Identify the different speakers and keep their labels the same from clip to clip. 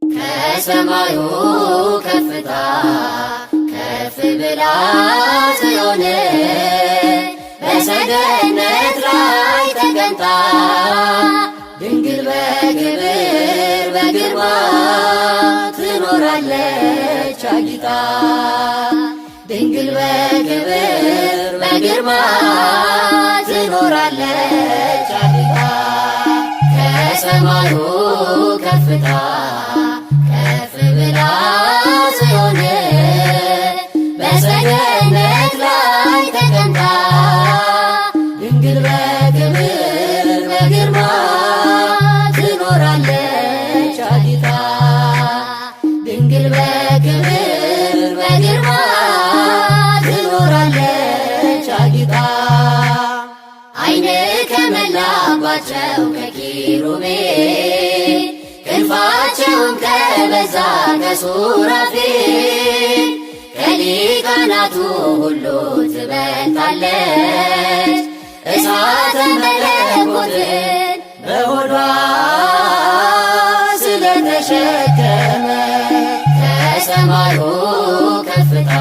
Speaker 1: ከሰማዩ ከፍታ ከፍ ብላ ጽዮን በሰገነት ላይ ተቀምጣ ድንግል በክብር በግርማ ትኖራለች አጊጣ። ድንግል በክብር በግርማ ትኖራለች አጊጣ። ከሰማዩ ከፍታ ከፍ ብላ ጽዮን በሰገነት ላይ ተቀምጣ ድንግል በክብር በግርማ ትኖራለች አጊጣ። ድንግል በክብር በግርማ ትኖራለች አጊጣ። ዓይን ከመላባቸው ከኪሩቤል ክንፋቸውም ከበዛ ከሱራፌል ከሊቃናቱ ሁሉ ትበልጣለች እሳተ መለኮትን በሆዷ ስለተሸከመ ከሰማዩ ከፍታ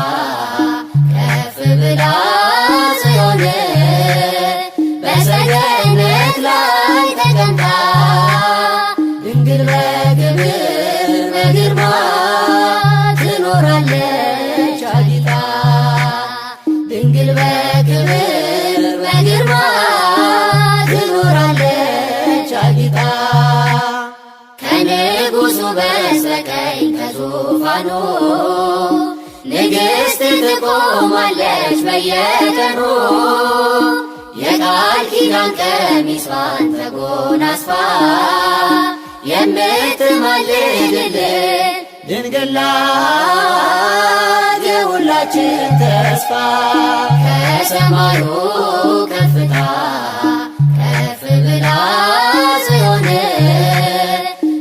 Speaker 1: ከፍ ብላ ጽዮን በሰገነት ላይ ተቀምጣ ድንግል በክብር በግርማ ትኖራለች አጊጣ። ድንግል በክብር በግርማ ትኖራለች አጊጣ። ከንጉሡ በስተቀኝ ከዙፋኑ ንግሥት ትቆማለች በየቀኑ የቃል ኪዳን ቀሚሷን ተጎናጽፋ የምትማልድልን ድንግል ናት የሁላችን ተስፋ። ከሰማዩ ከፍታ ከፍ ብላ ጽዮን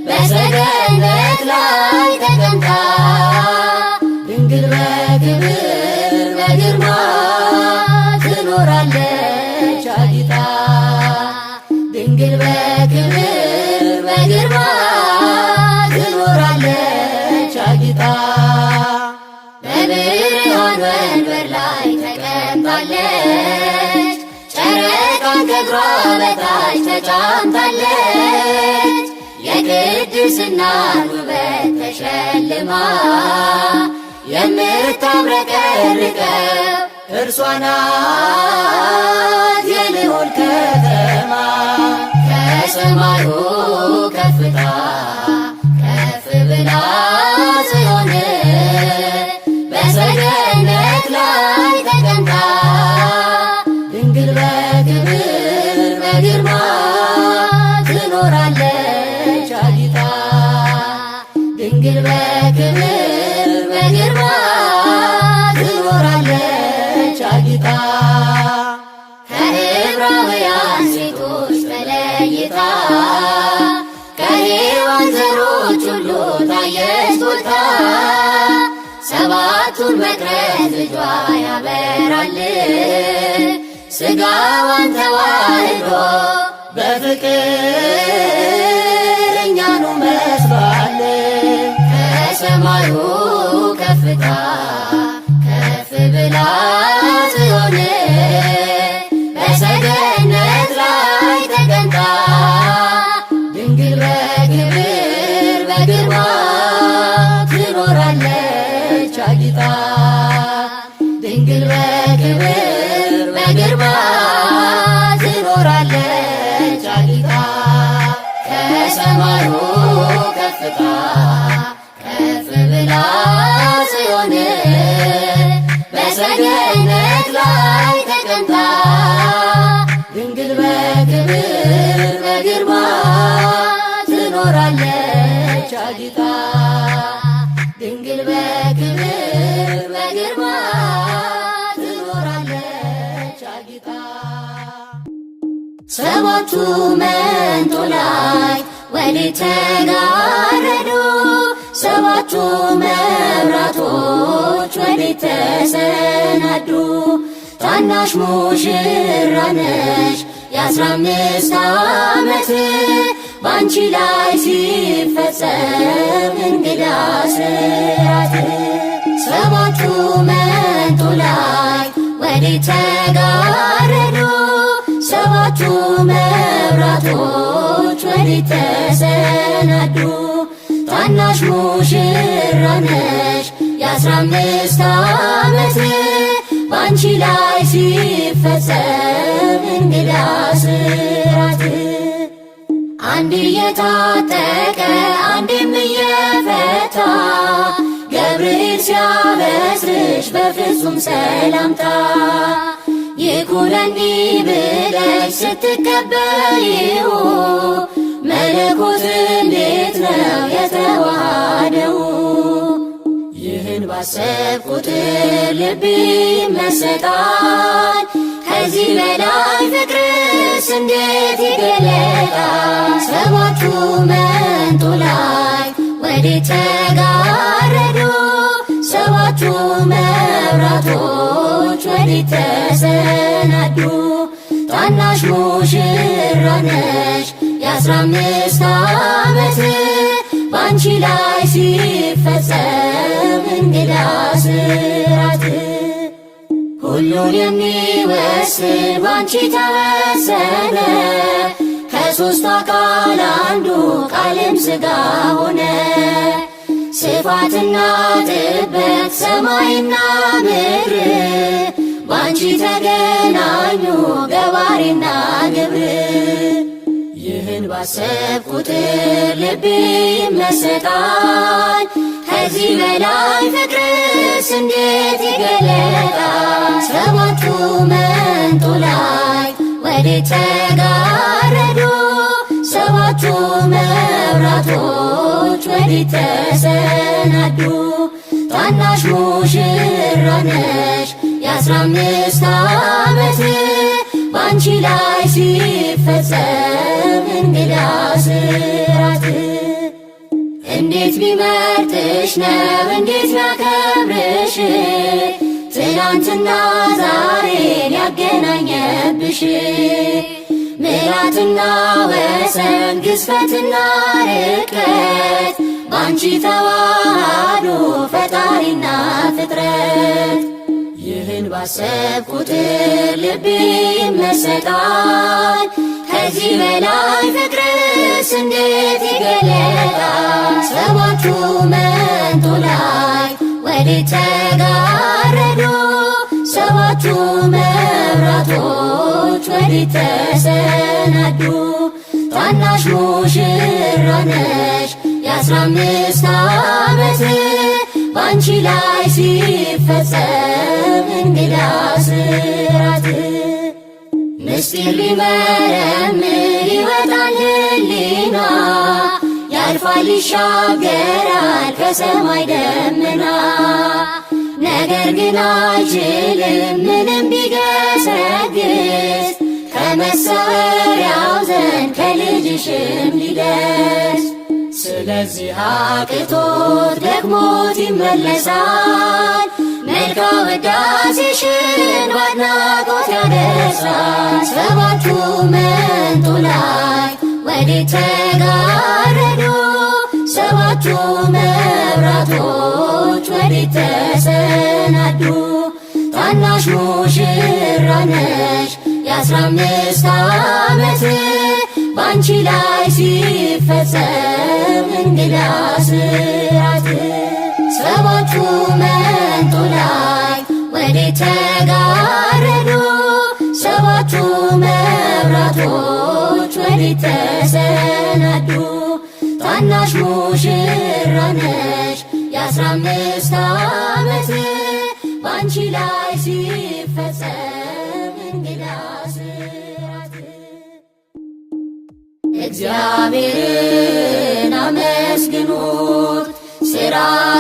Speaker 1: በሰገነት ላይ ተቀምጣ ድንግል በክብር በግርማ ትኖራለች አጊጣ። ድንግል በክብር በግርማ ትኖራለች አጊጣ። በብርሃን ወንበር ላይ ተቀምጣለች ጨረቃን ከእግሯ በታች ተጫምታለች የቅድስናን ውበት ተሸልማ የምታብረቀርቀው እርሷ ናት የልዑል ከተማ። ከሰማዩ ከፍታ ከፍ ብላ ጽዮን በሰገነት ላይ ተቀምጣ ድንግል በክብር በግርማ ትኖራለች አጊጣ። ድንግል በክብር በግርማ ትኖራለች አጊጣ። ከዕብራውያን ሴቶች ተለይታ ከሔዋን ዘሮች ሁሉ ታየች ጎልታ ሰባቱን መቅረዝ ልጇ ያበራል ሥጋዋን ተዋህዶ በፍቅር እኛኑ መስሏል። ከሰማዩ ከፍታ ከፍ ብላ ጽዮን በሰገነት ላይ ተቀምጣ ድንግል በክብር በግርማ ትኖራለች አጊጣ። ድንግል በክብር በግርማ ትኖራለች አጊጣ። ከሰማዩ ከፍታ ከፍ ብላ ጽዮን በሰገነት ላይ ተቀምጣ ድንግል በክብር በግርማ ትኖራለች አጊጣ። ድንግል በክብር በግርማ ትኖራለች አጊጣ። ሰባቱ መንጦላዕት ወዴት ተጋረዱ? ሰባቱ መብራቶች ወዴት ተሰናዱ? ታናሽ ሙሽራ ነሽ የ15 ዓመት ባንቺ ላይ ሲፈጸም ሰባቱ መንጦላዕት ወዴት ተጋረዱ? ሰባቱ መብራቶች ወዴት ተሰናዱ? ታናሽ ሙሽራ ነሽ የ15 ዓመት ባንቺ ላይ ሲፈጸም እንግዳ ስራት። አንድ እየታጠቀ አንድም እየፈታ ገብርኤል ሲያበስርሽ በፍጹም ሰላምታ ይኩነኒ ብለሽ ስትቀበይው መለኮት እንዴት ነው የተዋሃደው? ይህን ባሰብ ቁጥር ልቤ ይመሰጣል። ከዚህ በላይ ፍቅርስ እንዴት ይገለጣል? ሰባቱ መንጦላዕት ወዴት ተጋረዱ? ሰባቱ መብራቶች ወዴት ተሰናዱ? ታናሽ ሙሽራ ነሽ የ15 ዓመት ባንቺ ላይ ሲፈጸም እንግዳ ስራት። ሁሉን የሚወስን ባንቺ ተወሰነ ከሦስቱ አካል አንዱ ቃልም ሥጋ ሆነ። ስፋትና ጥበት ሰማይና ምድር ባንቺ ተገናኙ ገባሬና ግብር። ይህን ባሰብ ቁጥር ልቤ ይመሰጣል። ከዚህ በላይ ፍቅርስ እንዴት ይገለጣል? ሰባቱ መንጦላዕት ወዴት ተጋረዱ? ሰባቱ መብራቶች ወዴት ተሰናዱ? ታናሽ ሙሽራ ነሽ የ15 ዓመት ባንቺ ላይ ሲፈጸም እንግዳ ስራት። እንዴት ቢመርጥሽ ነው እንዴት ያከብርሽ ትናንትና ዛሬን ያገናኘብሽ። ምሕረትና ወሰን ግዝፈትና ርቀት ባንቺ ተዋሃዱ ፈጣሪና ፍጥረት። ይህን ባሰብ ቁጥር ልቤ ይመሰጣል። ከዚህ በላይ ፍቅርስ እንዴት ይገለጣል? ሰባቱ መንጦላዕት ወዴት ተጋረዱ? ሰባቱ መብራቶች ወዴት ተሰናዱ? ታናሽ ሙሽራ ነሽ የ15 ዓመት ባንቺ ላይ ሲፈጸም እንግዳ ስራት። ምስጢር ሊመረምር ይወጣል ሕሊና ያልፋል ይሻገራል ከሰማይ ደመና። ነገር ግን አይችልም ምንም ቢገሰግስ ከመሰወሪያው ዘንድ ከልጅሽም ሊደርስ። ስለዚህ አቅቶት ደክሞት ይመለሳል መልካ ውዳሴሽን በአድናቆት ያደርሳል። ሰባቱ መንጦላዕት ወዴት ተጋረዱ? ሰባቱ መብራቶች ወዴት ተሰናዱ? ታናሽ ሙሽራ ነሽ የ15 ዓመት ባንቺ ላይ ሲፈጸም እንግዳ ስራት። ሰባቱ መንጦላዕት ወዴት ተጋረዱ? ሰባቱ መብራቶች ወዴት ተሰናዱ? ታናሽ ሙሽራ ነሽ የ15 ዓመት ባንቺ ላይ ሲፈጸም እንግዳ ስራት። እግዚአብሔርን አመስግኑት ሥራ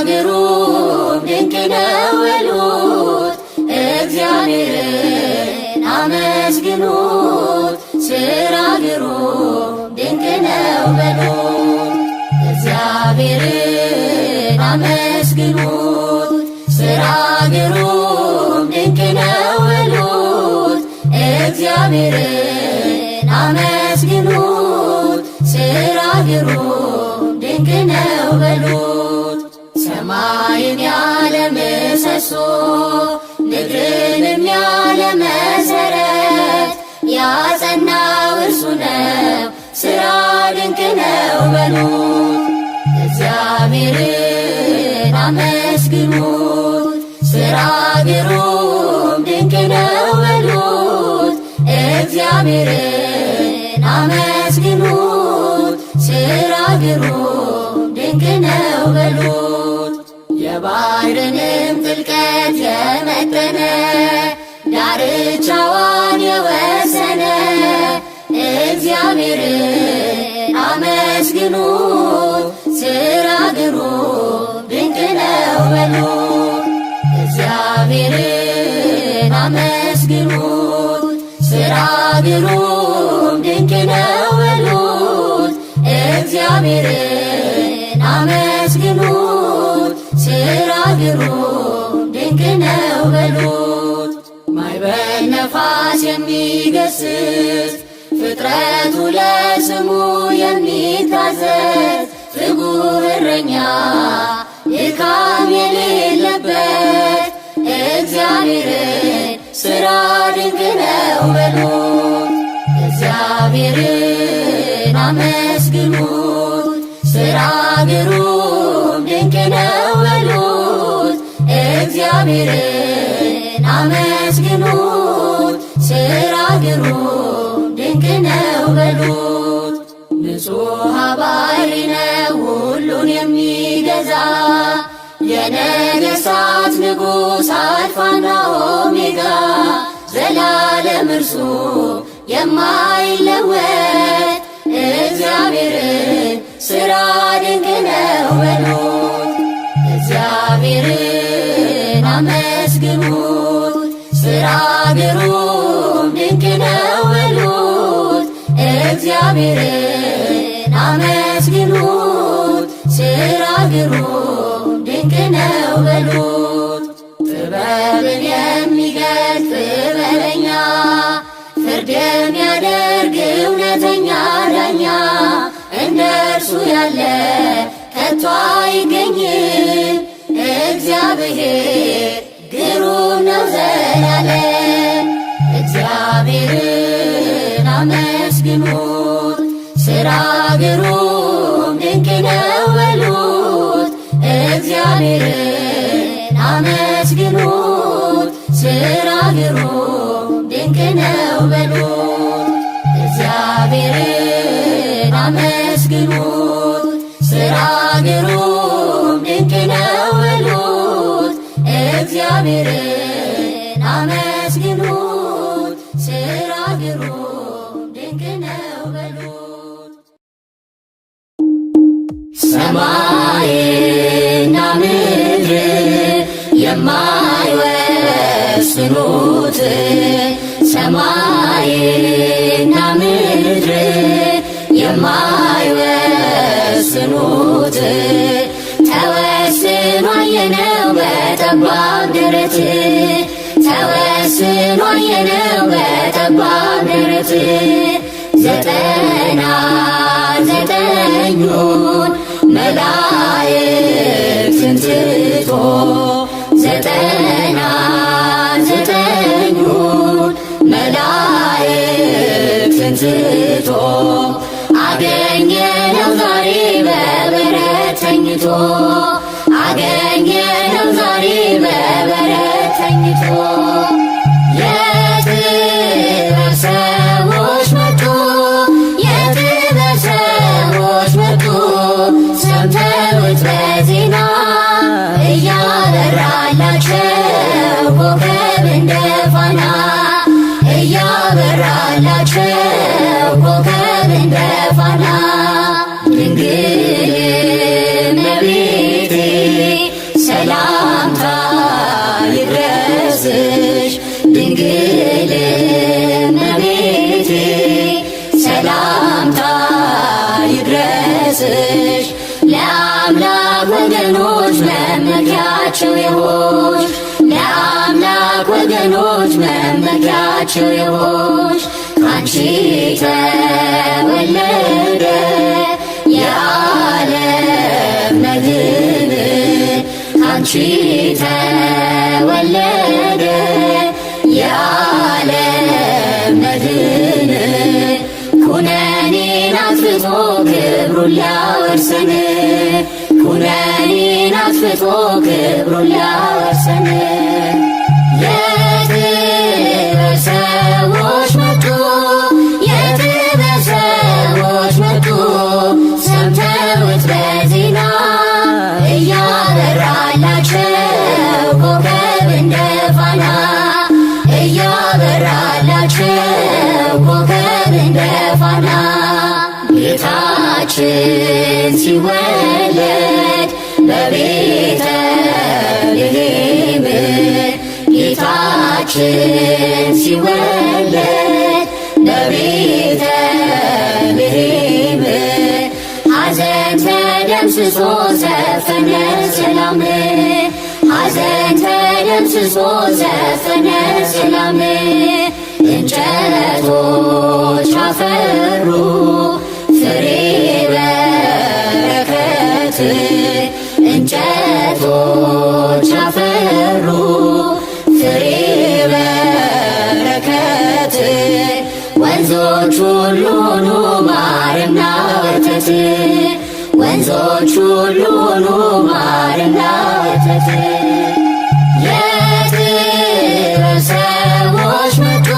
Speaker 1: ግሩም ድንቅ ነው በሉት። እግዚአብሔርን አመስግኑት ሥራ ግሩም ድንቅ ነው በሉት። እግዚአብሔርን አመስግኑት ሥራ ግሩም ድንቅ ነው በሉት። እግዚአብሔርን አመስግኑት ሥራ ግሩም ድንቅ ነው በሉት። ሰማይን ያለ ምሰሶ ምድርንም ያለ መሰረት ያጸናው እርሱ ነው፣ ሥራ ድንቅ ነው በሉት። እግዚአብሔርን አመስግኑት፣ ሥራ ግሩም ድንቅ ነው በሉት። እግዚአብሔርን አመስግኑት፣ ሥራ ግሩም ድንቅ ነው በሉት። የባሕርንም ጥልቀት የመጠነ ዳርቻዋን የወሰነ እግዚአብሔርን አመስግኑት፣ ሥራ ግሩም ድንቅ ነው በሉት። እግዚአብሔርን አመስግኑት፣ ሥራ ግሩም ድንቅ ነው በሉት። እግዚአብሔርን አመስግኑት፣ ሥራ ግሩም ድንቅ ነው በሉት። ማዕበል ነፋስ የሚገስጽ ፍጥረቱ ለስሙ የሚታዘዝ ትጉህ እረኛ ድካም የሌለበት እግዚአብሔርን ሥራ ድንቅ ነው በሉት። እግዚአብሔርን አመስግኑት፣ ሥራ ግሩም ድንቅ ነው በሉት። እግዚአብሔርን አመስግኑት፣ ሥራ ግሩም ድንቅ ነው በሉት። ንጹሕ ባሕሪ ነው ሁሉን የሚገዛ የነገሥታት ንጉሥ አልፋና ኦሜጋ ዘላለም እርሱ የማይለወጥ እግዚአብሔርን ሥራ ድንቅ ነው በሉት። እግዚአብሔርን አመስግኑት፣ ሥራ ግሩም ድንቅ ነው በሉት። እግዚአብሔርን አመስግኑት፣ ሥራ ግሩም ድንቅ ነው በሉት። ጥበብን የሚገልጥ ጥበበኛ ፍርድ የሚያደርግ እውነተኛ ዳኛ እንደ እርሱ ያለ ከቶ አይገኝም። እግዚአብሔር ግሩም ነው ዘላለም። እግዚአብሔርን አመስግኑት፣ ሥራ ግሩም ድንቅ ነው በሉት። እግዚአብሔርን አመስግኑት፣ ሥራ ግሩም ድንቅ ነው በሉት። እግዚአብሔርን አመስግኑት፣ ሥራ ግሩም ድንቅ ነው በሉት። እግዚአብሔርን አመስግኑት፣ ሥራ ግሩም ድንቅ ነው በሉት። ሰማይና ምድር የማይወስኑት ሰማይና ምድር የማይወስኑት ተወስኖ አየነው በጠባብ ደረት ተወስኖ አየነው በጠባብ ደረት 99ኙን መላእክትን ትቶ 99ኙን መላእክትን ትቶ አገኘነው ዛሬ በበረት ተኝቶ አገኘነው ዛሬ በበረት ተኝቶ። የጥበብ ሰዎች መጡ፣ የጥበብ ሰዎች መጡ፣ ሰምተውት በዜና እያበራላቸው ኮከብ እንደ ፋና እያበራላቸው ኮከብ እንደ ፋና። ድንግል እመቤቴ ሰላምታ ይድረስሽ፣ ድንግል እመቤቴ ሰላምታ ይድረስሽ። ለአምላክ ወገኖች መመኪያቸው የሆንሽ ለአምላክ ወገኖች መመኪያቸው የሆንሽ ካንቺ ተወለደ የዓለም መድኅን ካንቺ ተወለደ የዓለም መድን ኩነኔን አጥፍቶ ክብሩን ሊያወርሰን ኩነኔን አጥፍቶ ክብሩን ሊያወርሰን የጥበብ ሰዎች መጡ የጥበብ ሰዎች መጡ ሰምተውት በዜና እያበራላቸው ኮከብ እንደ ፋና እያበራላቸው ኮከብ እንደ ፋና ጌታችን ሲወለድ በቤተልሔም ጌታችን ሲወለድ በቤተልሔም ሐዘን ተደምስሶ ዘፈነ ሰላም ሐዘን ተደምስሶ ዘፈነ ሰላም እንጨቶች አፈሩ ፍሬ በረከት እንጨቶች አፈሩ ፍሬ በረከት ወንዞች ሁሉ ኑ ማርና ወተት ወንዞች ሁሉ ኑ ማርና ወተት የጥበብ ሰዎች መጡ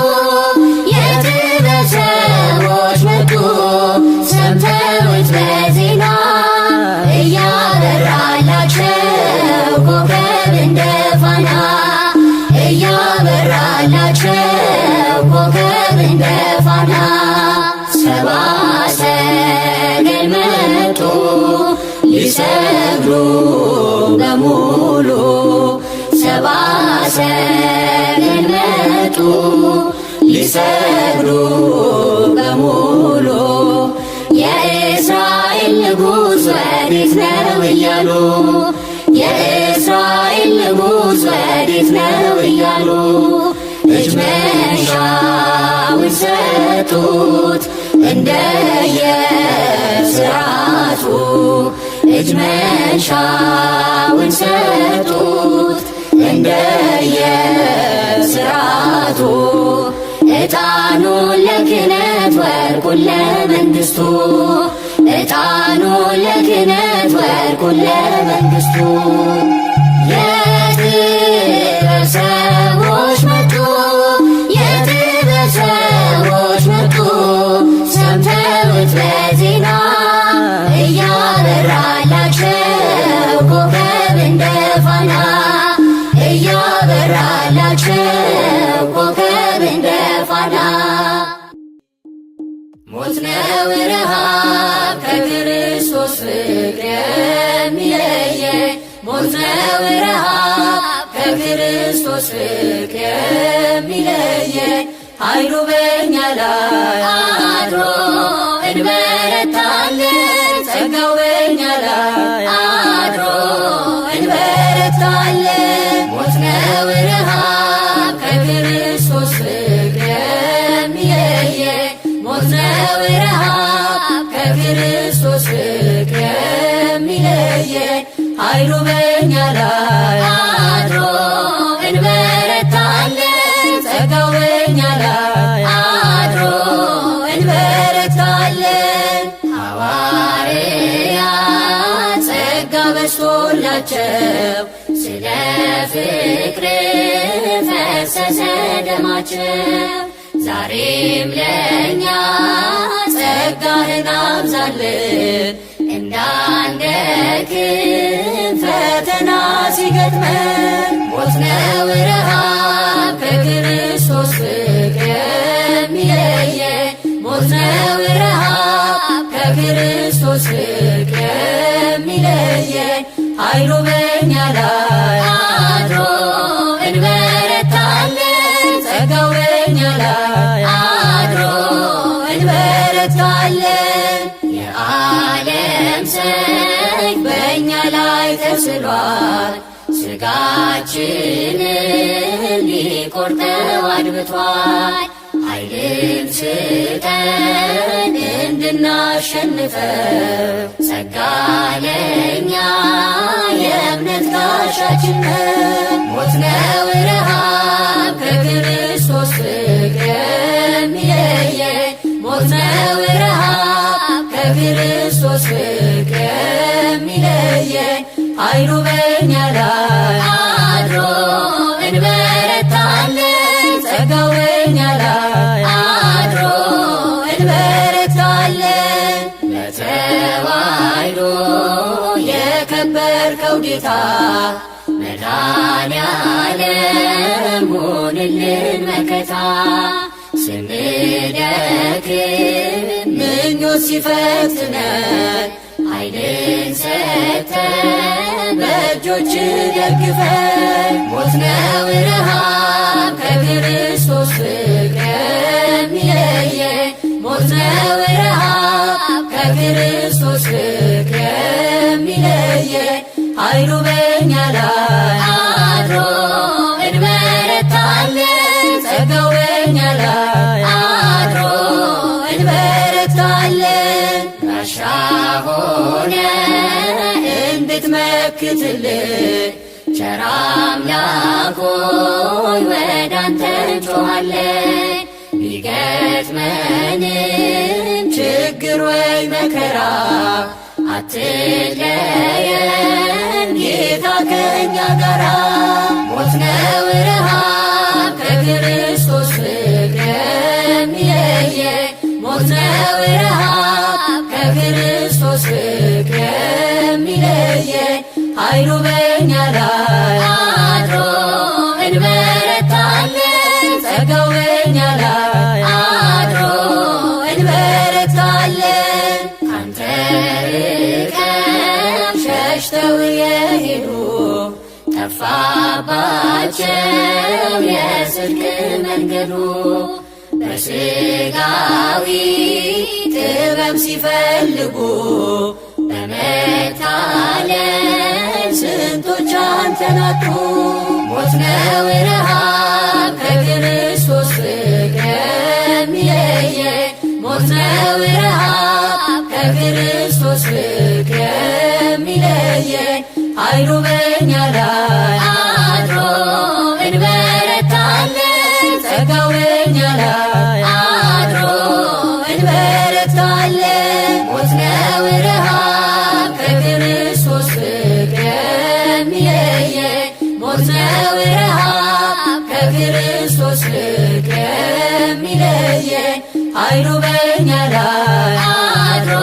Speaker 1: የጥበብ ሰዎች መጡ ሰምተውት በዜና እያበራላቸው ኮከብ እንደ ፋና እያበራላቸው ኮከብ እንደ ፋና ሰብአ ሰገል መጡ ሊሰግዱ በሙሉ ሰብአ ሰገል መጡ ሊሰግዱ በሙሉ የእስራኤል ንጉሥ ወዴት ነው እያሉ የእስራኤል ንጉሥ ወዴት ነው እያሉ እጅ መንሻውን ሰጡት እንደየሥርዓቱ እጅ መንሻውን ሰጡት እንደየሥርዓቱ ዕጣኑን ለክህነት ወርቁን ለመንግሥቱ ዕጣኑን ለክህነት ወርቁን ለመንግሥቱ የጥበብ ሰዎች መጡ የጥበብ ሰዎች መጡ ሰምተውት በዜና እያበራላቸው ኮከብ እንደ ፋና እያበራላቸው ኮከብ እንደ ፋና ሞት ነው ረሃብ ከክርስቶስ ፍቅር የሚለየን ሞት ነው ረሃብ ከክርስቶስ ፍቅር የሚለየን ኃይሉ በእኛ ላይ አድሮ እንበረታለን ጸጋው በእኛ ላይ አድሮ እንበረታለን ሞት ነው ረሃብ ከክርስቶስ ፍቅር የሚለየን ሞት ነው ረሃብ ከክርስቶስ ፍቅር የሚለየን ኃይሉ በእኛ ላይ አድሮ እንበረታለን ጸጋው በእኛ ላይ አድሮ እንበረታለን ሐዋርያት ጸጋ በዝቶላቸው ስለ ፍቅር ፈሰሰ ደማቸው ዛሬም ለእኛ ጸጋህን አብዛልን እንዳንደክም ፈተና ሲገጥመን ሞት ነው ረሃብ ከክርስቶስ ፍቅር የሚለየን ሞት ነው ረሃብ ከክርስቶስ ፍቅር የሚለየን ኃይሉ በእኛ ላይ አድሮ እንበረታለን ጸጋው በእኛ ላይ አድሮ እንበረታለን የዓለም ሰይፍ በእኛ ላይ ተስሏል ሥጋችንን ሊቆርጠው አድብቷል ኃይልን ስጠን እንድናሸንፈው ጸጋ ለእኛ የእምነት ጋሻ ተስፋችን ሞት ነው ረሃብ ከክርስቶስ ፍቅር የሚለየን ሞት ነው ረሃብ ከክርስቶስ ፍቅር የሚለየን ኃይሉ በእኛ ላይ አድሮ እንበረታለን ጸጋው በእኛ ላይ አድሮ እንበረታለን ለተዋሕዶ የከበርከው ጌታ መድኃኔዓለም ሆንልን መከታ ስንደክም ምኞት ሲፈትነን ኃይልን ሰጥተን በእጆች ደግፈን ሞት ነው ረሃብ ከክርስቶስ ፍቅር የሚለየን ሞት ነው ረሃብ ከክርስቶስ ፍቅር የሚለየን ኃይሉ በእኛ ላይ አድሮ እንበረታለን ጸጋው በእኛ ላይ አድሮ እንበረታለን ጋሻ ሆነ እንድትመክትልን ቸር አምላክ ሆይ ወዳንተ እንጮኻለን ቢገጥመንም ችግር ወይ መከራ አትለየን ጌታ ከእኛ ጋራ ሞት ነው ረሃብ ከክርስቶስ ፍቅር የሚለየን ሞት ነው ረሃብ ከክርስቶስ ፍቅር የሚለየን ኃይሉ በእኛ ላይ አድሮ እንበረታለን ጸጋው በእኛ ላይ አድሮ እንበረታለን ካንተ ርቀው ሸሽተው የሄዱ ጠፋባቸው የጽድቅ መንገዱ በሥጋዊ ጥበብ ሲፈልጉ በመታለል ስንቶች አንተን አጡ ሞት ነው ረሃብ ከክርስቶስ ፍቅር የሚለየን ሞት ነው ረሃብ ከክርስቶስ ፍቅር የሚለየን ኃይሉ በእኛ ላይ አድሮ እንበረታለን ጸጋው በእኛ ላይ አድሮ እንበረታለን ሞት ነው ረሃብ ከክርስቶስ ፍቅር የሚለየን ሞት ነው ረሃብ ከክርስቶስ ፍቅር የሚለየን ኃይሉ በእኛ ላይ አድሮ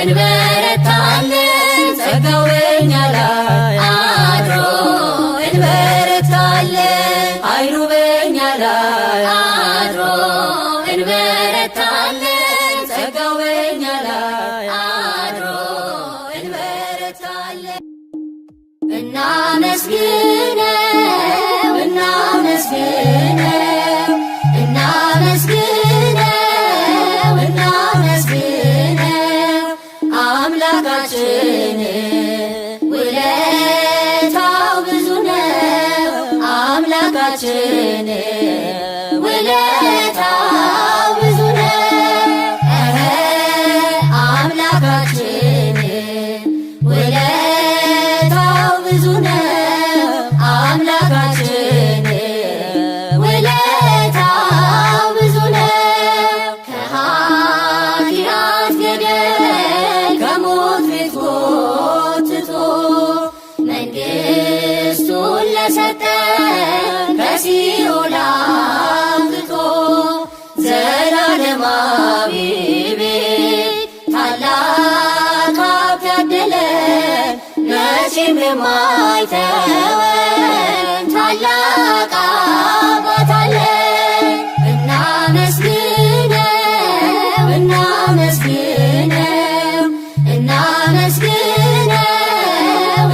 Speaker 1: እንበረታለን ጸጋው በእኛ ላይ አድሮ እንበረታለን ኃይሉ በእኛ ላይ አድሮ እንበረታለን ጸጋው በእኛ ላይ አድሮ እንበረታለን እናመስግነው እናመስግነው እናመስግነው እናመስግነው አምላካችን ውለታው ብዙ ነው አምላካችን ውለታው ብዙ ነው አምላካችን ውለታው ብዙ ነው አምላካችን ውለታው ብዙ ነው ከኃጢአት ገደል ከሞት ቤት ጎትቶ መንግሥቱን ለሰጠን ከሲኦል አምጥቶ ዘላለማዊ ቤት ታላቅ ሀብት ያደለን መቼም የማይተወን ታላቅ አባት አለን እናመስግነው እናመስግነው እናመስግነው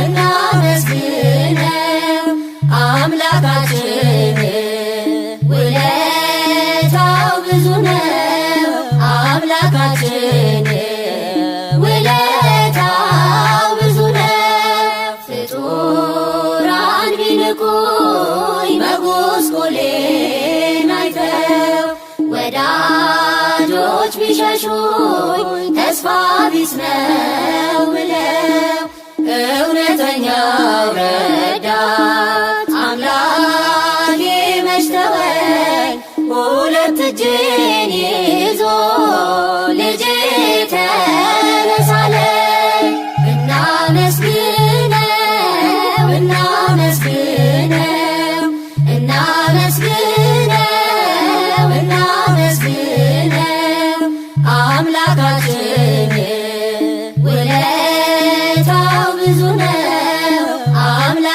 Speaker 1: እናመስግነው አምላካችን ውለታው ብዙ ነው አምላካችን ውለታው ብዙ ነው ፍጡራን ቢንቁኝ መጎስቆሌን አይተው ወዳጆች ቢሸሹኝ ተስፋ ቢስ ነው ብለው እውነተኛው ረዳ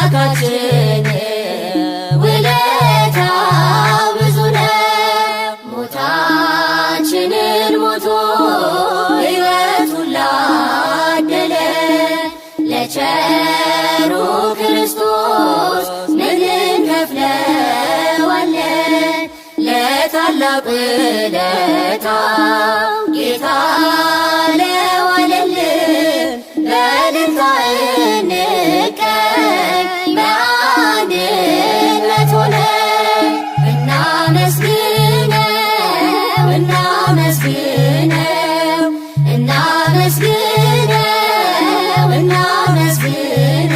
Speaker 1: አምላካችን ውለታው ብዙ ነው። ሞታችንን ሞቶ ሕይወቱን ላደለ ለቸሩ ክርስቶስ ምን እንከፍለዋለን? ለታላቅ ውለታው ጌታ ለዋለልን በእልልታ እንቀኝ በአንድነት ሆነን እናመስግነው እናመስግነው እናመስግነው እናመስግነው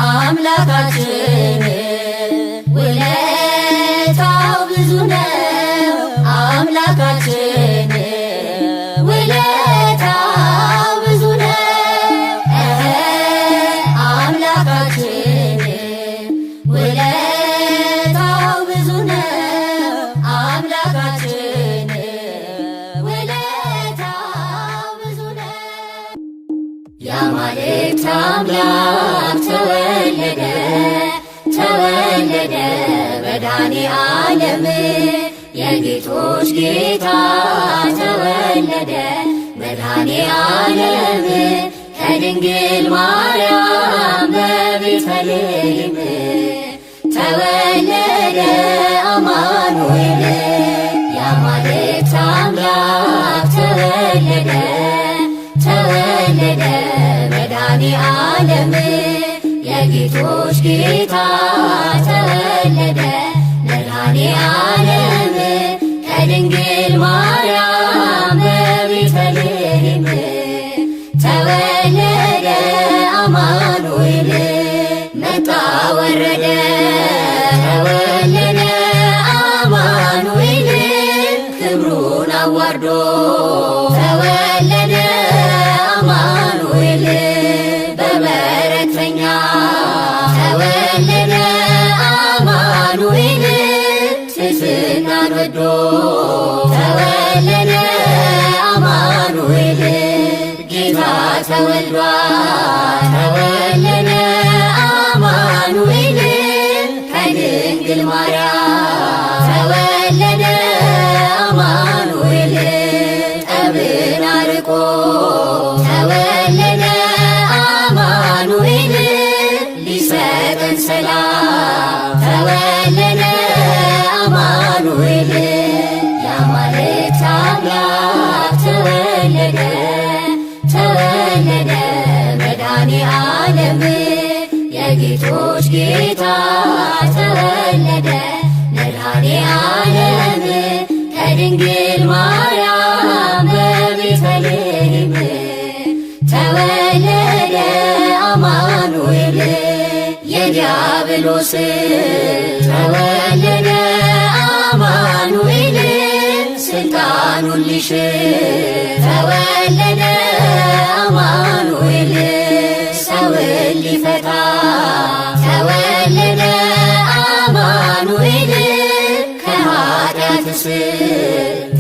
Speaker 1: አምላካችን ውለታው ብዙ ነው። አምላካችን ውለታው ብዙ ነው። አምላካችን ውለታው ብዙ ነው። አምላካችን ውለታው ብዙ ነው። የአማልክት አምላክ ተወለደ ተወለደ መድኃኔዓለም የጌቶች ጌታ ተወለደ መድኃኔዓለም ከድንግል ማርያም በቤተልሔም ተወለደ አማኑኤል የአማልክት አምላክ ተወለደ ተወለደ መድኃኔዓለም የጌቶች ጌታ ተወለደ መድኃኔዓለም ከድንግል ማርያም በቤተልሔም ተወለደ አማኑኤል መጣ ወረደ ተወለደ አማኑኤል ክብሩን አዋርዶ ተወለደ አማኑኤል በበረተኛ ተወለደ አማኑኤል ትሕትናን ወዶ ተወለደ አማኑኤል ጌታ ተወልዷል ተወለደ አማኑኤል ከድንግል ማርያም ተወለደ አማኑኤል ጠብን አርቆ ተወለደ አማኑኤል ሊሰጠን ሰላም ተወለደ አማኑኤል የአማልክት አምላክ ተወለደ ተወለደ መድኃኔዓለም የጌቶች ጌታ ተወለደ መድኃኔዓለም ከድንግል ማርያም በቤተልሔም ተወለደ አማኑኤል የዲያብሎስ ተወለደ አማኑኤል ስልጣኑን ሊሽር ተወለደ አማኑኤል ሰውን ሊፈታ ተወለደ አማኑኤል ከኃጢአት እስር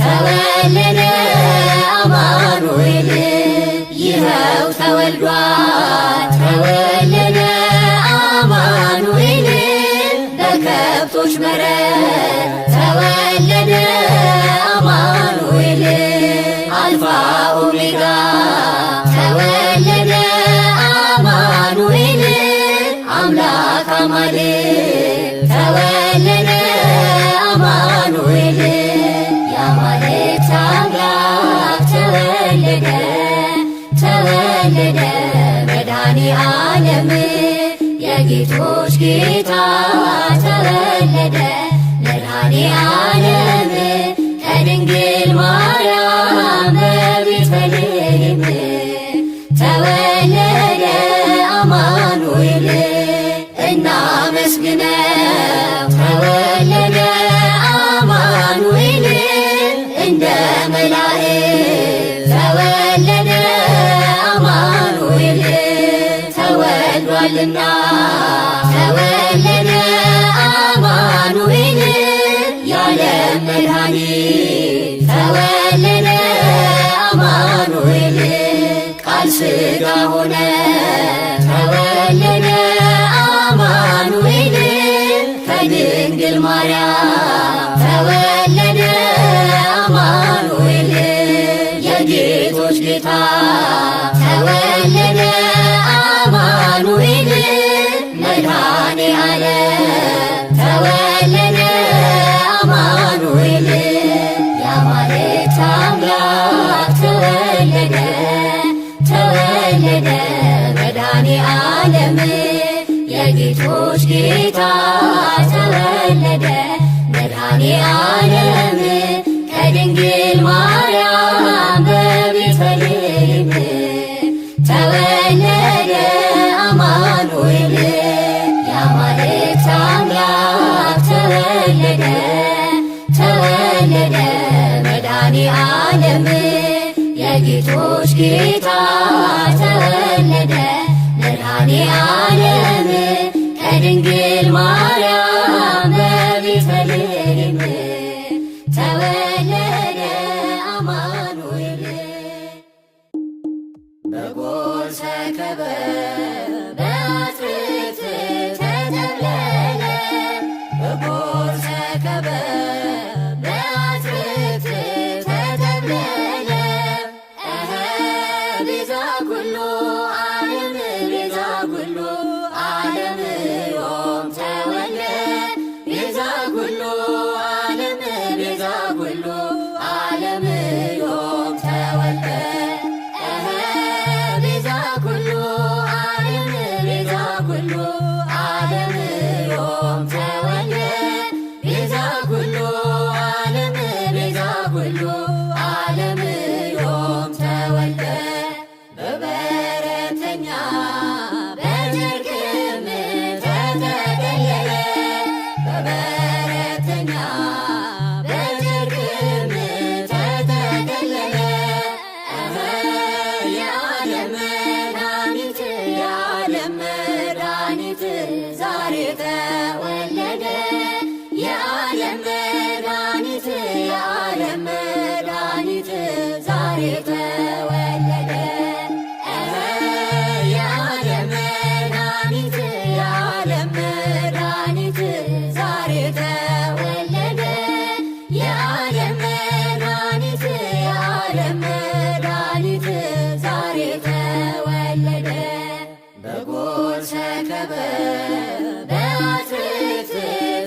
Speaker 1: ተወለደ አማኑኤል ይኸው ተወልዷል ተወለደ አማኑኤል በከብቶች በረት ተወለደ አማኑኤል አልፋ ኦሜጋ ተወለደ አማኑኤል አምላክ አማልክት ተወለደ አማኑኤል የአማልክት አምላክ ተወለደ ተወለደ መድኃኔዓለም የጌቶች ጌታ ተወለደ መድኃኔዓለም ከድንግል ማርያም በቤተልሔም ተወለደ አማኑኤል እናመስግነው ተወለደ አማኑኤል እንደ መላእክት ተወለደ አማኑኤል ተወልዷልና ተወለደ አማኑኤል የዓለም መድኃኒት ተወለደ አማኑኤል ቃል ሥጋ ሆነ ተወለደ መድኃኔ ዓለም ተወለደ አማኑኤል የአማልክት አምላክ ተወለደ ተወለደ መድኃኔ ዓለም የጌቶች ጌታ ተወለደ መድኃኔ ዓለም ከድንግል ማርያም በቤተልሔም ተወለደ አማኑኤል የአማልክት አምላክ ተወለደ ተወለደ መድኃኔ ዓለም የጌቶች ጌታ ተወለደ መድኃኔ ዓለም ከድንግል ማርያም በቤተልሔም ተወለደ አማኑኤል በጎል ሰከበ በአትክልት ተጠቅለለ በጎል ሰከበ በአትክልት ተጠቅለለ ቤዛ ኩሉ ዓለም ቤዛ ኩሉ ዓለም ዮም ተወልደ ቤዛ ኩሉ ዓለም ቤዛ ኩሉ ዓለም ዮም ተወልደ ቤዛ ኩሉ ዓለም ቤዛ ኩሉ ዓለም ዮም ተወልደ ቤዛ ኩሉ ዓለም ቤዛ ኩሉ ዓለም ዮም ተወልደ በበረተኛ በጨርቅም ተጠቀለለ በበረተኛ በጨርቅም ተጠቀለለ የዓለም መድኃኒት የዓለም መድኃኒት ዛሬ ተወለደ የዓለም መድኃኒት የዓለም መድኃኒት ዛሬ ተወለደ የዓለም መድኃኒት የዓለም መድኃኒት ዛሬ ተወለደ የዓለም መድኃኒት የዓለም መድኃኒት ዛሬ ተወለደ በጎል ሰከበ በአትክልት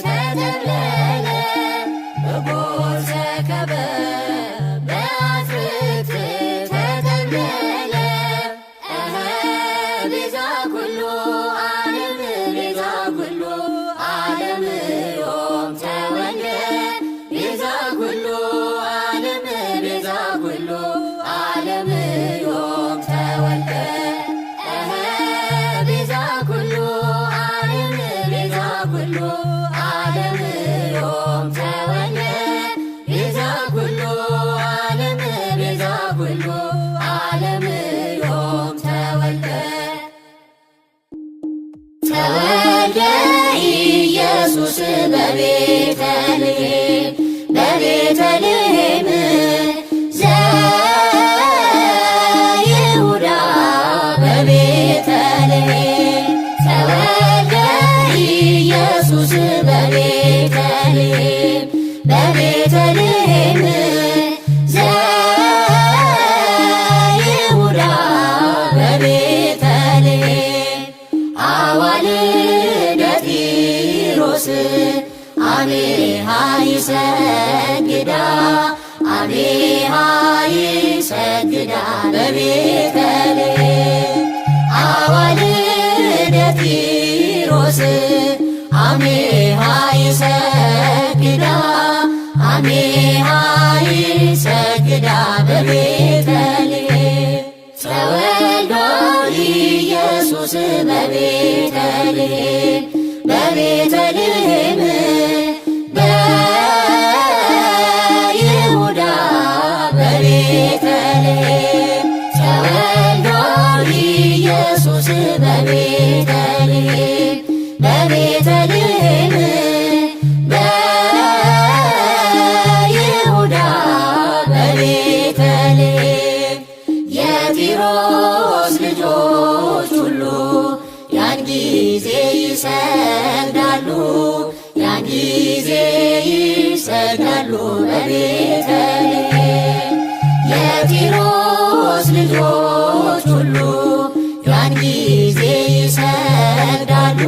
Speaker 1: ተጠቅለለ በጎል ሰከበ በአትክልት ተጠቅለለ ቤዛ ኩሉ ዓለም ቤዛ ኩሉ ዓለም ዮም ተወልደ ቤዛ ኩሉ ዓለም ቤዛ ኩሉ ዓለም ዮም ተወልደ ቤዛ ኩሉ ዓለም ቤዛ ኩሉ ዓለም ዮም ተወልደ ቤዛ ኩሉ ዓለም ቤዛ ኩሉ ዓለም ዮም ተወልደ ተወልደ ኢየሱስ በቤተልሔም በቤተልሔም ዘይሁዳ በቤተልሔም ተወልደ ኢየሱስ በቤተልሔም በቤተልሔም ዘይሁዳ በቤተልሔም አዋልደ ጢሮስ አሜሃ ይሰግዳ አሜሃ ይሰግዳ በቤተልሔም አዋልደ ጢሮስ አሜሃ ይሰግዳ አሜሃ ይሰግዳ በቤተልሔም ተወልዶ ኢየሱስ በቤተልሔም በቤተልሔም በይሁዳ በቤተልሔም ተወልዶ ኢየሱስ በቤተልሔም በቤተልሔም በይሁዳ በቤተልሔም የጢሮስ ልጆች ሁሉ ያን ጊዜ ይሰግዳሉ ያን ጊዜ ይሰግዳሉ በቤተልሔም የጢሮስ ልጆች ሁሉ ያን ጊዜ ይሰግዳሉ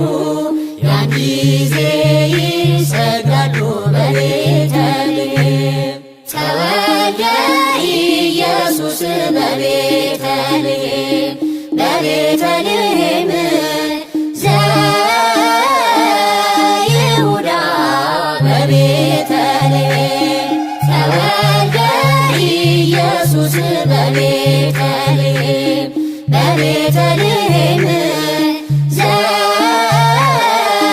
Speaker 1: ቤተልሔም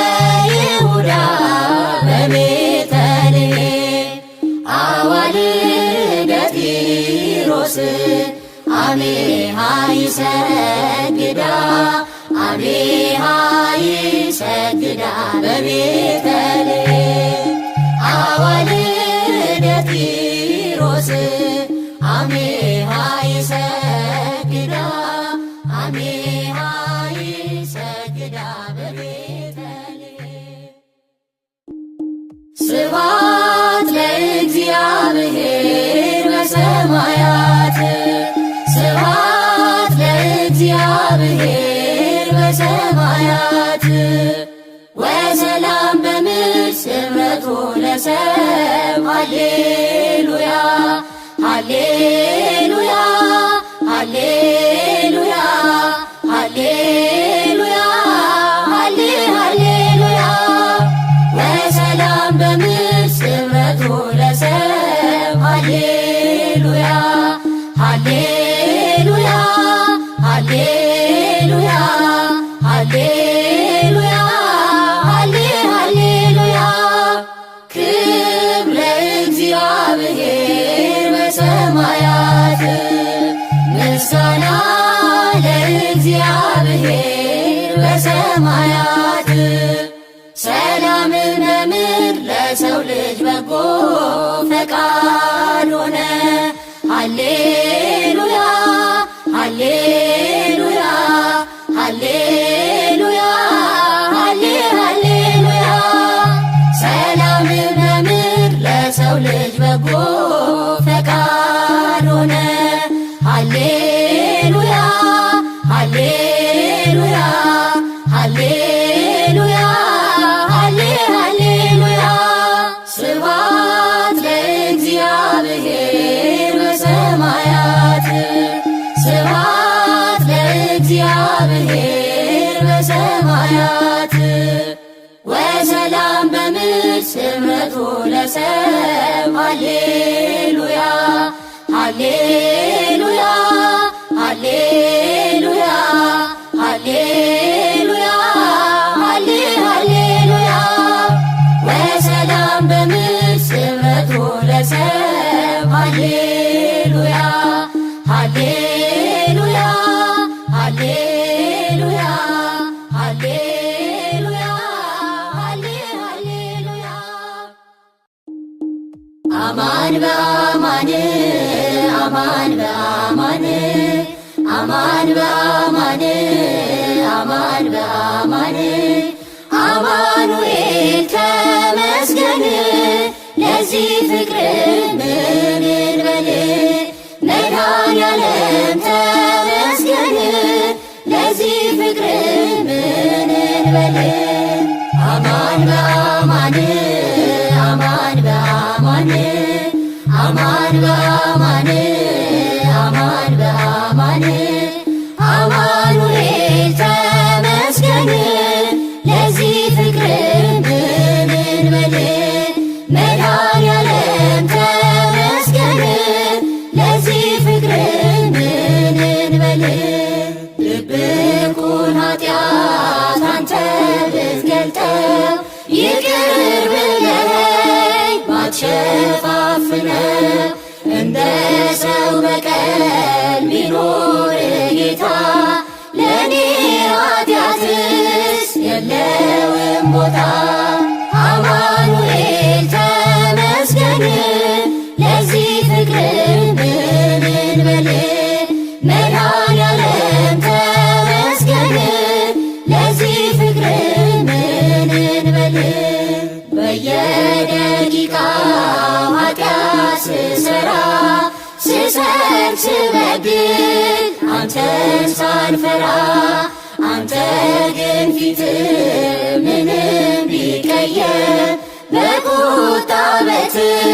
Speaker 1: ዘይሁዳ በቤተልሔም አዋልደ ጢሮስ አሜሃ ይሰግዳ አሜሃ ይሰግዳ በቤተልሔም አዋልደ ጢሮስ አሜሃ ይሰግዳ አሜሃ ይሰግዳ በቤተልሔም ስብሐት ለእግዚአብሔር በሰማያት ስብሐት ለእግዚአብሔር በሰማያት ወሰላም በምድር ስምረቱ ለሰብእ ሃሌሉያ ሃሌሉያ ሃሌሉያ ሃሌሉያ ሃሌሉያ ወሰላም በምድር ስምረቱ ለሰብእ ሃሌሉያ ሃሌሉያ ሃሌሉያ ሃሌሉያ ሃሌሉያ ክብር ለእግዚአብሔር በሰማያት ምስጋና ለእግዚአብሔር በሰማያት ሰላምን በምድር ለሰው ልጅ በጎ ፈቃድ ሆነ ሃሌሉያ ሃሌሉያ ሃሌሉያ ሃሌሉያ ሰላምን በምድር ለሰው ልጅ በጎ ፈቃድ ሆነ ሃሌሉያ ሃሌሉያ ሃሌሉያ ሃሌሉያ ስብሐት ለእግዚአብሔር በሰማያት ስብሐት ለእግዚአብሔር በሰማያት ወሰላም በምድር ስምረቱ ለሰብእ ሃሌሉያ ሃሌሉያ ሃሌሉያ ሃሌሉያ ሃሌሉያ ወሰላም በምድር ስምረቱ ለሰብእ ሃሌሉያ ሃሌሉያ ሃሌሉያ ሃሌሉያ ሃሌሉያ አማን በአማን አማን በአማን አማን በአማን አማን በአማን አማኑኤል ተመስገን ለዚህ ፍቅር ምን እንበል መድኃኔዓለም ተመስገን ለዚህ ፍቅር ምን እንበል አማን በአማን አማን በአማን አማን በአማን አማን በአማን አማኑኤል ተመስገን ለዚህ ፍቅር ምን እንበል መድኃኔዓለም ተመስገን ለዚህ ፍቅር ምን እንበል ድብቁን ኃጢአት አንተ ብትገልጠው ይቅር ብለኸኝ ባትሸፋፍነው እንደ ሰው በቀል ቢኖር ጌታ ለእኔ ኃጢአትስ የለውም ቦታ አማኑኤል ተመስገን ለዚህ ፍቅር ምን እንበል መድኃኔዓለም ተመስገን ለዚህ ፍቅር ምን እንበል በየደቂቃው ኃጢአት ስሰራ ስሰርቅ ስበድል አንተን ሳልፈራ አንተ ግን ፊት ምንም ቢቀየር በቁጣ በትር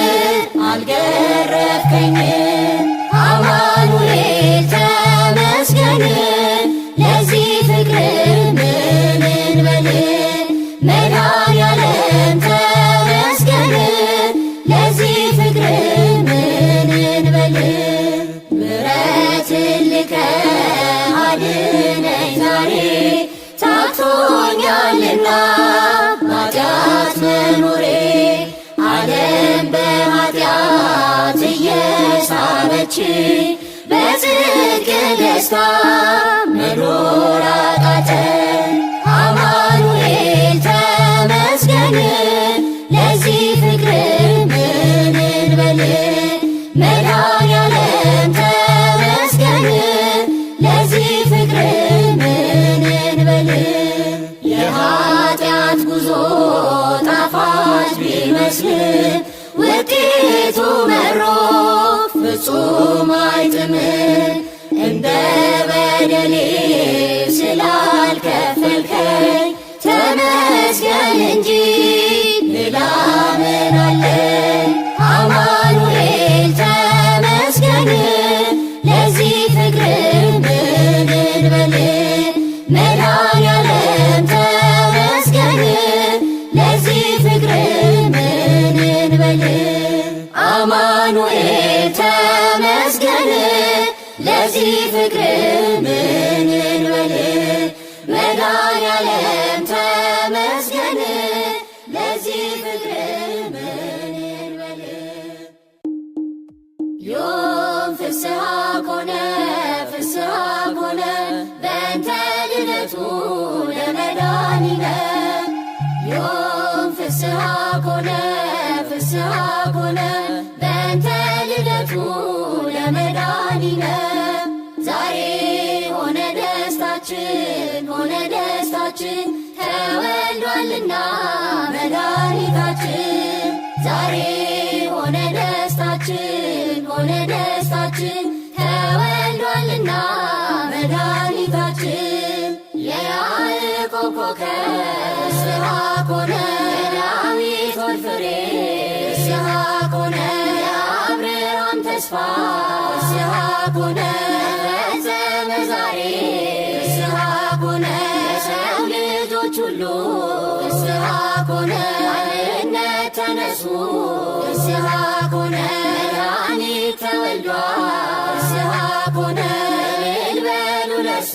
Speaker 1: አልገረፍከኝም አማኑኤል ተመስገን ለዚህ ፍቅር ምን እንበል መድኃኔዓለም ተመስገን ለዚህ ፍቅር ምን እንበል ምሕረትን ልከህ አድነኸኛል አለችኝ በጽድቅ ደስታ መኖር አቃተን። አማኑኤል ተመስገን ለዚህ ፍቅር ምን እንበል? መድኃኔዓለም ተመስገን ለዚህ ፍቅር ምን እንበል? የኃጢአት ጉዞ ጣፋጭ ቢመስል ውጤቱ መሮ ፍጹም አይጥምም። እንደ በደሌ ስላልከፈልከኝ ተመስገን እንጂ ሌላ ምን አለኝ? አማኑኤል ተመስገን ለዚህ ፍቅር ምን እንበል? መድኃኔዓለም ተመስገን ለዚህ ፍቅር ምን እንበል? አማኑኤል ተመስገን ለዚህ ፍቅር ምን እንበል? መድኃኔዓለም ተመስገን ለዚህ ፍቅር ምን እንበል? ዮም ፍስሐ ኮነ ፍስሐ ኮነ በእንተ ልደቱ ለመድኃኒነ። ዮም ፍስሐ ኮነ ፍስሐ ኮነ በእንተ ልደቱ ለመድኃኒነ። ዛሬ ሆነ ደስታችን ሆነ ደስታችን ተወልዷልና መድኃኒታችን። ዛሬ ሆነ ደስታችን ሆነ ደስታችን ተወልዷልና መድኃኒታችን። የያዕቆብ ኮከብ ፍስሐ ኮነ የዳዊት ወልድ ፍሬ ፍስሐ ኮነ የአብርሃም ተስፋ ፍስሐ ኮነ ተፈጸመ ዛሬ ፍስሐ ኮነ የሰው ልጆች ሁሉ ፍስሐ ኮነ አንድነት ተነሱ ፍስሐ ኮነ መድኃኒት ተወልዷል ፍስሐ ኮነ እልል በሉ ለእርሱ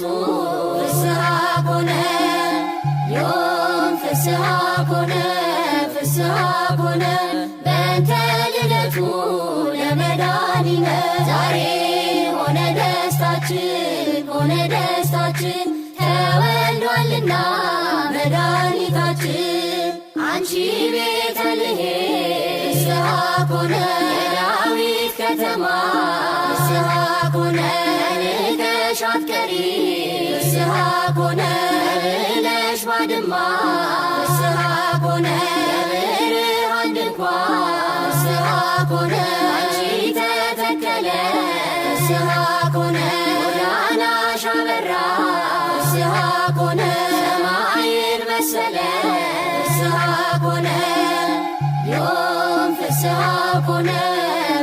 Speaker 1: ፍስሐ ኮነ። ዮም ፍስሐ ኮነ ፍስሐ ኮነ በእንተ ልደቱ ለመድኃኒነ። ዛሬ ሆነ ደስታችን ሆነ ደስታችን ተወልዷልና መድኃኒታችን። አንቺ ቤተልሔም ፍስሐ ኮነ የዳዊት ከተማ ፍስሐ ኮነ ንቀሽ አትቀሪ ፍስሐ ኮነ ብለሽ ባድማ ፍስሐ ኮነ የብርሃን ድንኳን ፍስሐ ኮነ አንቺ ተተከለ ፍስሐ ኮነ ጎዳናሽ አበራ ፍስሐ ኮነ ሰማይን መሰለ ፍስሐ ኮነ። ዮም ፍስሐ ኮነ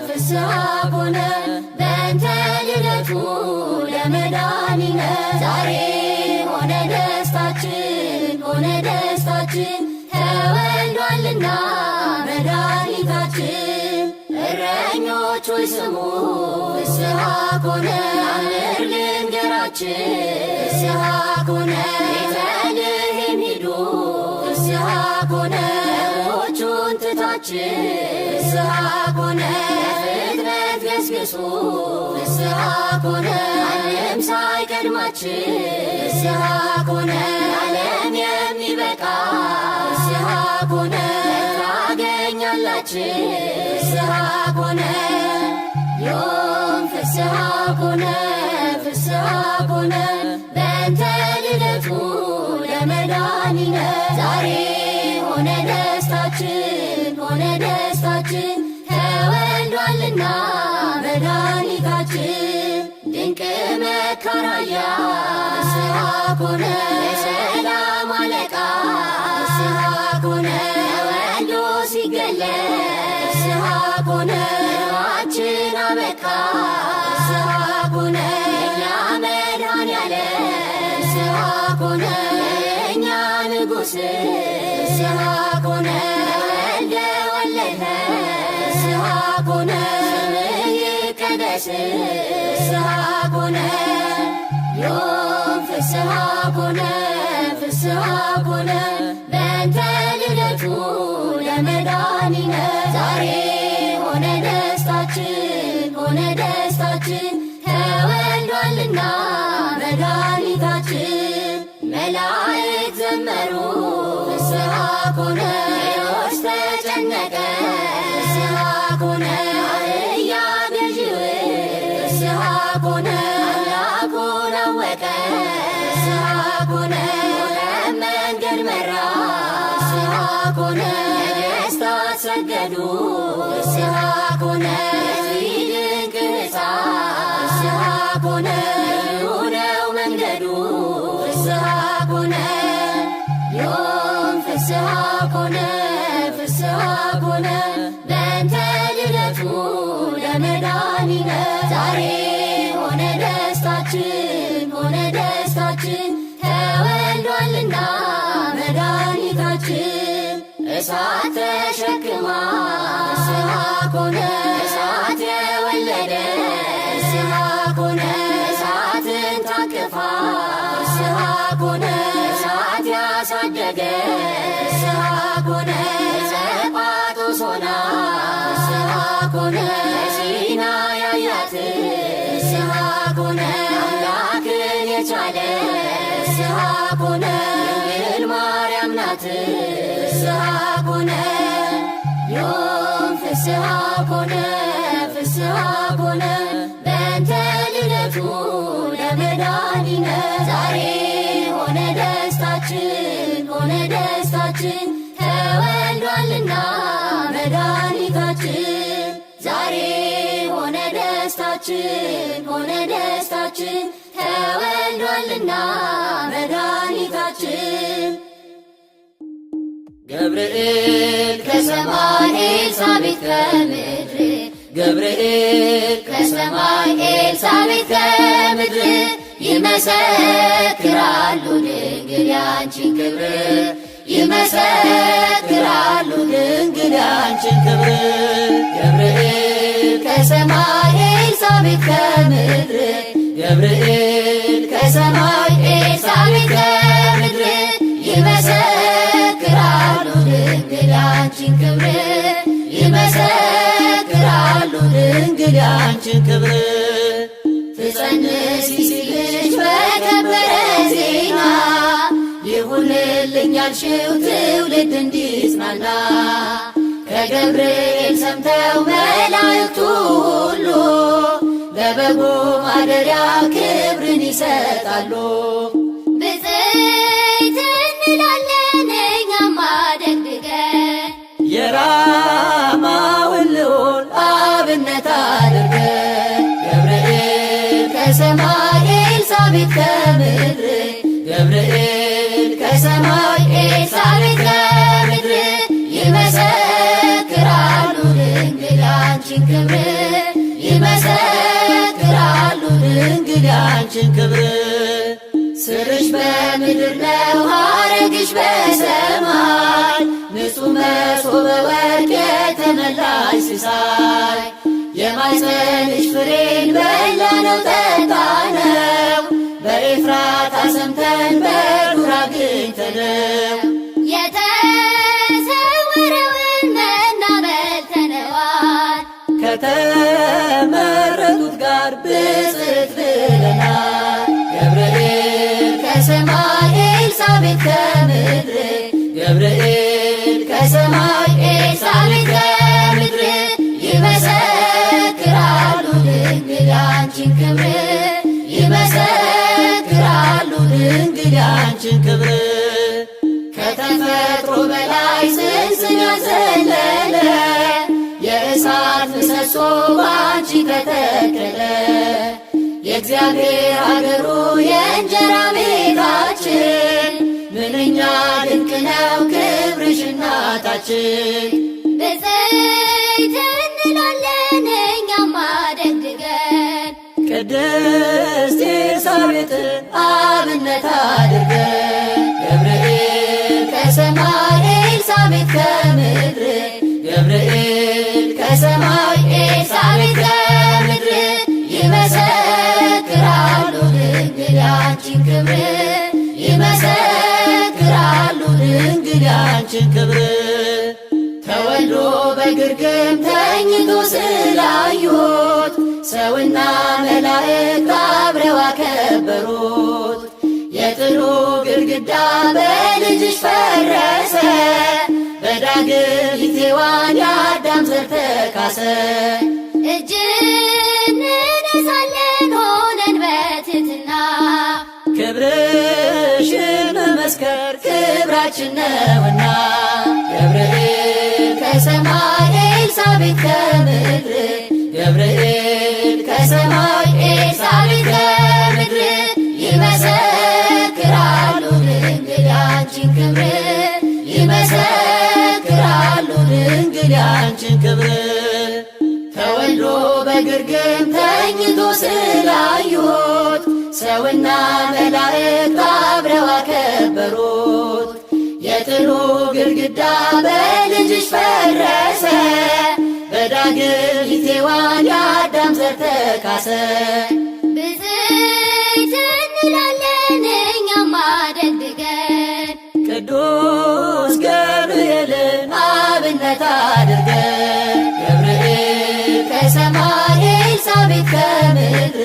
Speaker 1: ፍስሐ ኮነ በእንተ ልደቱ ለመድኃኒነ። ዛሬ ሆነ ደስታችን ሆነ ደስታችን ተወልዷልና መድኃኒታችን። እረኞች ሆይ ስሙ ፍስሐ ኮነ አምር ልንገራችን ፍስሐ ኮነ ቤተልሔም ሂዱ ፍስሐ ኮነ በጎቹን ትታችን ፍስሐ ኮነ ለፍጥረት ገስግሱ ፍስሐ ኮነ ማንም ሳይቀድማችን ፍስሐ ኮነ ዓለም የሚበቃ ፍስሐ ኮነ ታገኛላችን ፍስሐ ኮነ። ዮም ፍስሐ ኮነ ፍስሐ ኮነ በእንተ ልደቱ ለመድኃኒነ። ዛሬ ሆነ ደስታችን ሆነ ደስታችን ተወልዷልና መድኃኒታችን። ድንቅ መካራያ ፍስሐ ኮነ የሰላም አለቃ ፍስሐ ኮነ ተወልዶ ሲገለጽ ፍስሐ ኮነ እንባችን አበቃ ፍስሐ ኮነ የእኛ መድኃኔዓለም ፍስሐ ኮነ የእኛ ንጉሥ ፍስሐ ኮነ ተወልደ ወለድከ ፍስሐ ኮነ ስምህ ይቀደስ ፍስሐ ኮነ። ዮም ፍስሐ ኮነ ፍስሐ ኮነ በእንተ ልደቱ ለመድኃኒነ። ዛሬ ሆነ ደስታችን ሆነ ደስታችን ተወልዷልና መድኃኒታችን። መላእክት ዘመሩ ፍስሐ ኮነ ሄሮድስ ተጨነቀ ፍስሐ ኮነ አህያ ገዢው ፍስሐ ኮነ አምላኩን አወቀ ፍስሐ ኮነ መንገድ መራ ፍስሐ ኮነ ነገሥታት ሰገዱ ፍስሐ ኮነ ድንቅ ሕፃን ፍስሐ ኮነ ነው መንገዱ ፍስሐ ኮነ ዮም ፍስሐ ኮነ ፍስሐ ኮነ በእንተ ልደቱ ለመድኃኒነ። ዛሬ ሆነ ደስታችን ሆነ ደስታችን ተወልዷልና መድኃኒታችን። እሳት ተሸክማ ፍስሐ ኮነ እሳት የወለደ ፍስሐ ኮነ እሳትን ታቅፋ ፍስሐ ኮነ እሳት ያሳደገ ፍስሐ ኮነ ዘጳጦስ ሆና ፍስሐ ኮነ ሲና ያያት ፍስሐ ኮነ አምላክን የቻለ ፍስሐ ኮነ ድንግል ማርያም ናት ፍስሐ ኮነ ዮም ፍስሐ ኮነ ፍስሐ ኮነ በእንተ ልደቱ ለመድኃኒነ። ዛሬ ሆነ ደስታችን ሆነ ደስታችን ተወልዷልና መድኃኒታችን። ዛሬ ሆነ ደስታችን ሆነ ደስታችን ተወልዷልና መድኃኒታችን።
Speaker 2: ገብርኤል
Speaker 1: ከሰማይ ኤልሳቤጥ ከምድር
Speaker 2: ገብርኤል
Speaker 1: ከሰማይ ኤልሳቤጥ ከምድር ይመሰክራሉ ድንግል ያንቺን ክብር
Speaker 2: ይመሰክራሉ ድንግል ያንቺን ክብር። ገብርኤል
Speaker 1: ከሰማይ ኤልሳቤጥ ከምድር
Speaker 2: ገብርኤል
Speaker 1: ከሰማይ ኤልሳቤጥ ከምድር ይመሰክራሉ ድንግል ያንቺን ክብር
Speaker 2: ይመሰክራሉ ድንግል ያንቺን ክብር።
Speaker 1: ትጸንሲ ሲልሽ በከበረ ዜና ይሁንልኝ ያልሽው ትውልድ እንዲጽናና ከገብርኤል ሰምተው መላእክቱ ሁሉ ለበጉ ማደሪያ ክብርን ይሰጣሉ። ብፅዕት እንላለን እኛም አደግድገን
Speaker 2: የራማውን ልዑል አብነት አድርገን። ገብርኤል
Speaker 1: ከሰማይ ኤልሳቤጥ ከምድር
Speaker 2: ገብርኤል
Speaker 1: ከሰማይ ኤልሳቤጥ ከምድር ይመሰክራሉ ድንግል ያንቺን ክብር ይመሰክራሉ ድንግል
Speaker 2: ያንቺን ክብር።
Speaker 1: ስርሽ በምድር ነው ሐረግሽ በሰማይ ንጹሕ መሶበ ወርቅ የተመላሽ ሲሳይ የማኅፀንሽ ፍሬን በላነው ጠጣነው በኤፍራታ ሰምተን በዱር አግኝተነው የተሰወረውን መና በልተነዋል
Speaker 2: ከተመረጡት ጋር ብፅዕት ብለናል። ገብርኤል
Speaker 1: ከሰማይ ኤልሳቤጥ ከምድር
Speaker 2: ገብርኤል
Speaker 1: ከሰማይ ኤልሳቤጥ ከምድር ይመሰክራሉ ድንግል ያንቺን ክብር ይመሰክራሉ ድንግል
Speaker 2: ያንቺን ክብር።
Speaker 1: ከተፈጥሮ በላይ ጽንስን ያዘለለ የእሳት ምሰሶ ባንቺ ተተከለ የእግዚአብሔር አገሩ የእንጀራ ቤታችን ምንኛ ድንቅ ነው ክብርሽ እናታችን። ብፅዕት እንላለን እኛም አደግድገን
Speaker 2: ቅድስት ኤልሳቤጥን አብነት አድርገን።
Speaker 1: ገብርኤል ከሰማይ ኤልሳቤጥ ከምድር
Speaker 2: ገብርኤል
Speaker 1: ከሰማይ ኤልሳቤጥ ከምድር ይመሰክራሉ ድንግል ያንቺን ክብር ይመሰክራሉ ድንግል
Speaker 2: ያንቺን ክብር።
Speaker 1: ተወልዶ በግርግም ተኝቶ ስላዩት
Speaker 2: ሰውና መላእክት አብረው አከበሩት። የጥሉ ግድግዳ በልጅሽ ፈረሰ፣ በዳግም ሔዋን የአዳም ዘር ተካሰ።
Speaker 1: እጅ እንነሳለን ሆነን በትሕትና
Speaker 2: ክብርሽን መመስከር ክብራችን ነውና። ገብርኤል ከሰማይ ኤልሳቤጥ ከምድር፣ ገብርኤል ከሰማይ ኤልሳቤጥ ከምድር ይመሰክራሉ ድንግል ያንቺን ክብር፣ ይመሰክራሉ ድንግል ያንቺን ክብር። ተወልዶ በግርግም ተኝቶ ስላዩት ሰውና መላእክት አብረው አከበሩት። የጥሉ ግድግዳ በልጅሽ ፈረሰ፣ በዳግም ሔዋን የአዳም ዘር ተካሰ።
Speaker 1: ብፅዕት እንላለን እኛም አደግድገን
Speaker 2: ቅዱስ ገብርኤልን አብነት አድርገን። ገብርኤል ከሰማይ ኤልሳቤጥ ከምድር፣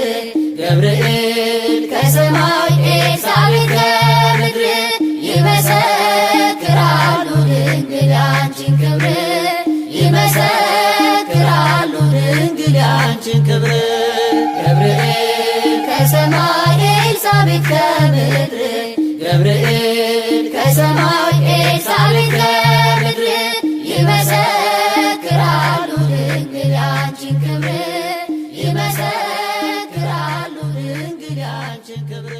Speaker 2: ገብርኤል ከሰማይ ኤልሳቤጥ ከምድር ይመሰክራሉ ድንግል ያንቺን ክብር፣ ይመሰክራሉ ድንግል ያንቺን ክብር። ገብርኤል ከሰማይ ኤልሳቤጥ ከምድር፣ ገብርኤል ከሰማይ ኤልሳቤጥ ከምድር ይመሰክራሉ ድንግል ያንቺን ክብር፣ ይመሰክራሉ ድንግል ያንቺን ክብር።